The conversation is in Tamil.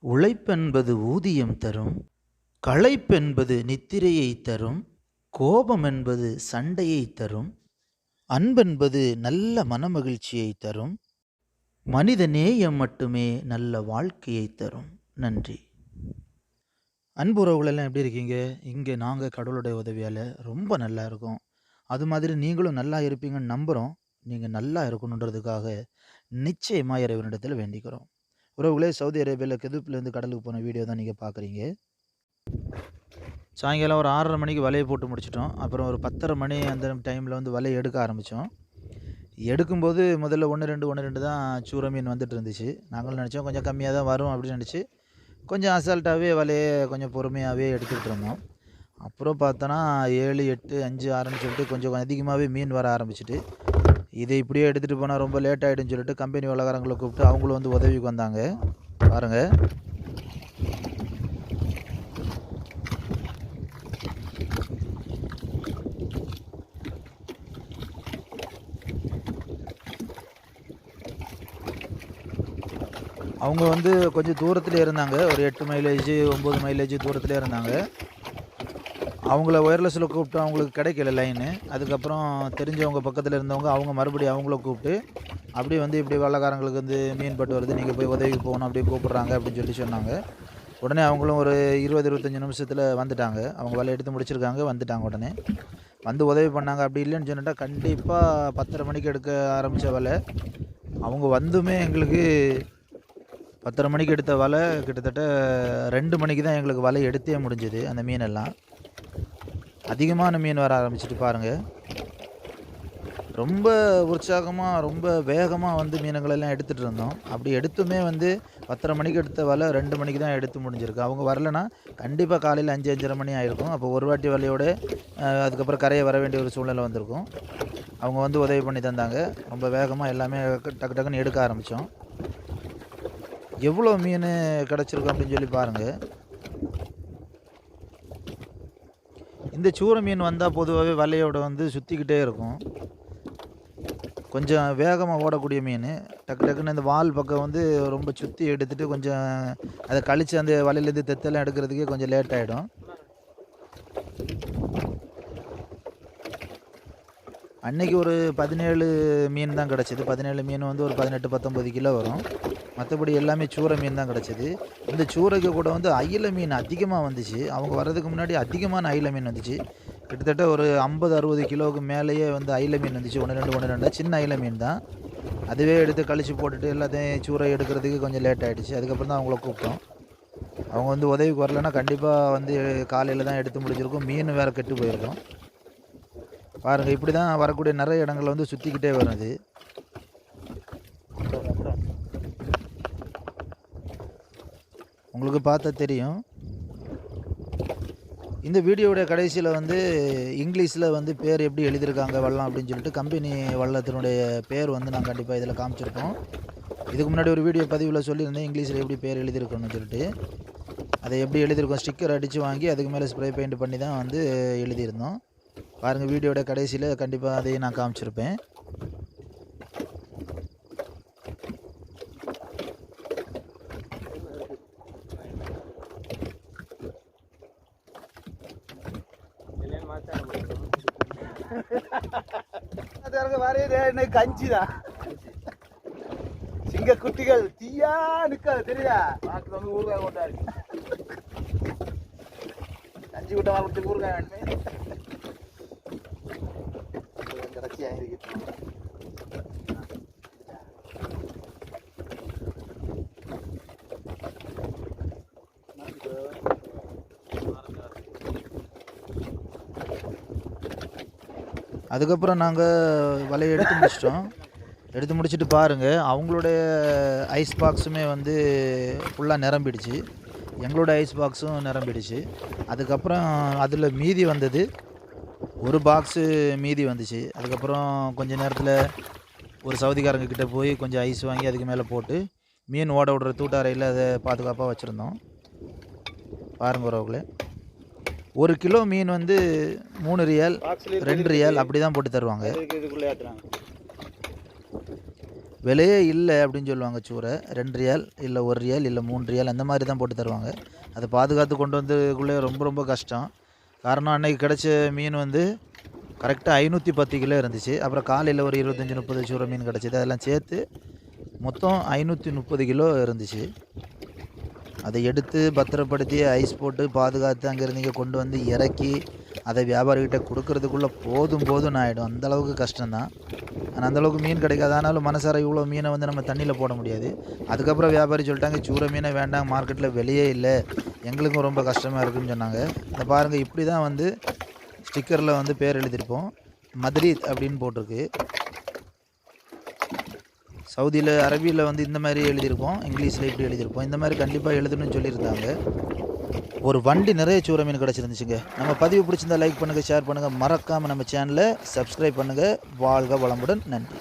உழைப்பென்பது ஊதியம் தரும், களைப்பென்பது நித்திரையை தரும், கோபம் என்பது சண்டையை தரும், அன்பென்பது நல்ல மனமகிழ்ச்சியை தரும், மனித நேயம் மட்டுமே நல்ல வாழ்க்கையை தரும். நன்றி. அன்புறவுகளெல்லாம் எப்படி இருக்கீங்க? இங்கே நாங்கள் கடவுளுடைய உதவியால் ரொம்ப நல்லா இருக்கோம். அது மாதிரி நீங்களும் நல்லா இருப்பீங்கன்னு நம்புகிறோம். நீங்கள் நல்லா இருக்கணுன்றதுக்காக நிச்சயமாக இறைவனிடத்தில் வேண்டிக்கிறோம். உறவுகளே, சவுதி அரேபியாவில் கெதுப்லேருந்து கடலுக்கு போன வீடியோ தான் நீங்கள் பார்க்குறீங்க. சாயங்காலம் ஒரு 6:30 மணிக்கு வலையை போட்டு முடிச்சிட்டோம். அப்புறம் ஒரு 10:30 மணி அந்த டைமில் வந்து வலையை எடுக்க ஆரம்பித்தோம். எடுக்கும்போது முதல்ல 1, 2 தான் சூற மீன் வந்துட்டு இருந்துச்சு. நாங்களும் நினச்சோம் கொஞ்சம் கம்மியாக தான் வரும் அப்படின்னு நினச்சி கொஞ்சம் அசால்ட்டாகவே வலையை கொஞ்சம் பொறுமையாகவே எடுத்துக்கிட்டு இருந்தோம். அப்புறம் பார்த்தோன்னா 7, 8, 5, 6ன்னு சொல்லிட்டு கொஞ்சம் அதிகமாகவே மீன் வர ஆரம்பிச்சிட்டு, இதை இப்படியே எடுத்துகிட்டு போனால் ரொம்ப லேட் ஆகிடுன்னு சொல்லிட்டு கம்பெனி வேலைக்காரங்களை கூப்பிட்டு அவங்களும் வந்து உதவிக்கு வந்தாங்க. பாருங்கள், அவங்க வந்து கொஞ்சம் தூரத்தில் இருந்தாங்க. ஒரு 8 மைலேஜ் 9 மைலேஜ் தூரத்தில் இருந்தாங்க. அவங்கள ஒயர்லெஸில் கூப்பிட்டு அவங்களுக்கு கிடைக்கல லைனு. அதுக்கப்புறம் தெரிஞ்சவங்க பக்கத்தில் இருந்தவங்க அவங்க மறுபடியும் அவங்கள கூப்பிட்டு அப்படியே வந்து இப்படி வெள்ளைக்காரங்களுக்கு வந்து மீன் பட்டு வருது, நீங்கள் போய் உதவிக்கு போகணும் அப்படியே கூப்பிட்றாங்க அப்படின்னு சொல்லி சொன்னாங்க. உடனே அவங்களும் ஒரு 20-25 நிமிஷத்தில் வந்துட்டாங்க. அவங்க வலை எடுத்து முடிச்சிருக்காங்க, வந்துட்டாங்க. உடனே வந்து உதவி பண்ணாங்க. அப்படி இல்லைன்னு சொன்னிட்டா கண்டிப்பாக 10:30 மணிக்கு எடுக்க ஆரம்பித்த வலை அவங்க வந்துமே எங்களுக்கு 10:30 மணிக்கு எடுத்த வலை கிட்டத்தட்ட 2 மணிக்கு தான் எங்களுக்கு வலை எடுத்தே முடிஞ்சுது. அந்த மீனெல்லாம் அதிகமான மீன் வர ஆரம்பிச்சிட்டு பாருங்கள். ரொம்ப உற்சாகமாக ரொம்ப வேகமாக வந்து மீனுங்களெல்லாம் எடுத்துகிட்டு இருந்தோம். அப்படி எடுத்துமே வந்து 10:30 மணிக்கு எடுத்த வலை 2 மணிக்கு தான் எடுத்து முடிஞ்சிருக்கு. அவங்க வரலைன்னா கண்டிப்பாக காலையில் 5, 5:30 மணி ஆகிருக்கும். அப்போ ஒரு வாட்டி வலையோடு அதுக்கப்புறம் கரையை வர வேண்டிய ஒரு சூழ்நிலை வந்திருக்கும். அவங்க வந்து உதவி பண்ணி தந்தாங்க. ரொம்ப வேகமாக எல்லாமே டக்கு டக்குன்னு எடுக்க ஆரம்பித்தோம். எவ்வளோ மீன் கிடச்சிருக்கும் அப்படின்னு சொல்லி பாருங்கள். இந்த சூற மீன் வந்தால் பொதுவாகவே வலையோட வந்து சுற்றிக்கிட்டே இருக்கும். கொஞ்சம் வேகமாக ஓடக்கூடிய மீன். டக்கு டக்குன்னு இந்த வால் பக்கம் வந்து ரொம்ப சுற்றி எடுத்துகிட்டு கொஞ்சம் அதை கழித்து அந்த வலையிலேருந்து தெத்தெல்லாம் எடுக்கிறதுக்கே கொஞ்சம் லேட் ஆகிடும். அன்றைக்கி ஒரு 17 மீன் தான் கிடச்சிது. 17 மீன் வந்து ஒரு 18-19 கிலோ வரும். மற்றபடி எல்லாமே சூற மீன் தான் கிடச்சிது. இந்த சூறைக்கு கூட வந்து அயில மீன் அதிகமாக வந்துச்சு. அவங்க வர்றதுக்கு முன்னாடி அதிகமான அயில மீன் வந்துச்சு. கிட்டத்தட்ட ஒரு 50-60 கிலோவுக்கு மேலேயே வந்து அயில மீன் வந்துச்சு. 1, 2 சின்ன அயில மீன் தான். அதுவே எடுத்து கழிச்சு போட்டுட்டு எல்லாத்தையும் சூறை எடுக்கிறதுக்கு கொஞ்சம் லேட் ஆகிடுச்சு. அதுக்கப்புறம் தான் அவங்கள கூப்பிட்டோம். அவங்க வந்து உதவிக்கு வரலைன்னா கண்டிப்பாக வந்து காலையில் தான் எடுத்து முடிச்சிருக்கும். மீன் வேறு கெட்டு போயிருக்கும். பாருங்கள், இப்படி தான் வரக்கூடிய நிறைய இடங்களில் வந்து சுற்றிக்கிட்டே வருது. உங்களுக்கு பார்த்தா தெரியும். இந்த வீடியோவுடைய கடைசியில் வந்து இங்கிலீஷில் வந்து பேர் எப்படி எழுதியிருக்காங்க வல்லம் அப்படின்னு சொல்லிட்டு கம்பெனி வல்லத்தினுடைய பேர் வந்து நான் கண்டிப்பாக இதில் காமிச்சிருக்கோம். இதுக்கு முன்னாடி ஒரு வீடியோ பதிவில் சொல்லியிருந்தேன் இங்கிலீஷில் எப்படி பேர் எழுதியிருக்கணும்னு சொல்லிட்டு. அதை எப்படி எழுதியிருக்கோம், ஸ்டிக்கர் அடித்து வாங்கி அதுக்கு மேலே ஸ்ப்ரே பெயிண்ட் பண்ணி தான் வந்து எழுதியிருந்தோம். பாருங்கள், வீடியோட கடைசியில் கண்டிப்பாக அதையும் நான் காமிச்சிருப்பேன். கஞ்சிதான் சிங்க குட்டிகள் தீயா நிக்காது தெரியா? ஊறுகாய் கொண்டா இருக்கு. கஞ்சி விட்ட வாழ்க்கை ஊறுகாய் வேணுமே. கடைசியாக இருக்கு. அதுக்கப்புறம் நாங்கள் வலையை எடுத்து முடிச்சிட்டோம். எடுத்து முடிச்சுட்டு பாருங்கள், அவங்களுடைய ஐஸ் பாக்ஸுமே வந்து ஃபுல்லாக நிரம்பிடுச்சு. எங்களோட ஐஸ் பாக்ஸும் நிரம்பிடுச்சு. அதுக்கப்புறம் அதில் மீதி வந்தது ஒரு பாக்ஸு மீதி வந்துச்சு. அதுக்கப்புறம் கொஞ்சம் நேரத்தில் ஒரு சவுதிக்காரங்க கிட்டே போய் கொஞ்சம் ஐஸ் வாங்கி அதுக்கு மேலே போட்டு மீன் ஓட விடுற தூட்டாரையில் அதை பாதுகாப்பாக வச்சுருந்தோம். பாருங்கள் உறவுகளே, 1 கிலோ மீன் வந்து 3 ரியால் 2 ரியால் அப்படி தான் போட்டு தருவாங்க. விலையே இல்லை அப்படின்னு சொல்லுவாங்க சூரை. 2 ரியால் இல்லை 1 ரியால் இல்லை 3 ரியால் அந்த மாதிரி தான் போட்டு தருவாங்க. அதை பாதுகாத்து கொண்டு வந்ததுக்குள்ளே ரொம்ப ரொம்ப கஷ்டம். காரணம் அன்னைக்கு கிடைச்ச மீன் வந்து கரெக்டாக 510 கிலோ இருந்துச்சு. அப்புறம் காலையில் ஒரு 25 30 சூரை மீன் கிடச்சிது. அதெல்லாம் சேர்த்து மொத்தம் 530 கிலோ இருந்துச்சு. அதை எடுத்து பத்திரப்படுத்தி ஐஸ் போட்டு பாதுகாத்து அங்கேருந்து இங்கே கொண்டு வந்து இறக்கி அதை வியாபாரிகிட்ட கொடுக்கறதுக்குள்ளே போதும்னு ஆகிடும். அந்தளவுக்கு கஷ்டம்தான். ஆனால் அந்தளவுக்கு மீன் கிடைக்காது. ஆனாலும் மனசார இவ்வளோ மீனை வந்து நம்ம தண்ணியில் போட முடியாது. அதுக்கப்புறம் வியாபாரி சொல்லிட்டாங்க, சூரை மீனை வேண்டாம், மார்க்கெட்டில் வெளியே இல்லை, எங்களுக்கும் ரொம்ப கஷ்டமாக இருக்குதுன்னு சொன்னாங்க. இந்த பாருங்கள், இப்படி தான் வந்து ஸ்டிக்கரில் வந்து பேர் எழுதியிருப்போம். மத்ரீத் அப்படின்னு போட்டிருக்கு. சவுதியில் அரபியில் வந்து இந்த மாதிரி எழுதியிருப்போம், இங்கிலீஷில் இப்படி எழுதியிருப்போம். இந்த மாதிரி கண்டிப்பாக எழுதணும்னு சொல்லியிருந்தாங்க. ஒரு வண்டி நிறைய சூரை மீன் கிடச்சிருந்துச்சுங்க. நம்ம பதிவு பிடிச்சிருந்தா லைக் பண்ணுங்கள், ஷேர் பண்ணுங்கள், மறக்காமல் நம்ம சேனலை சப்ஸ்கிரைப் பண்ணுங்கள். வாழ்க வளமுடன். நன்றி.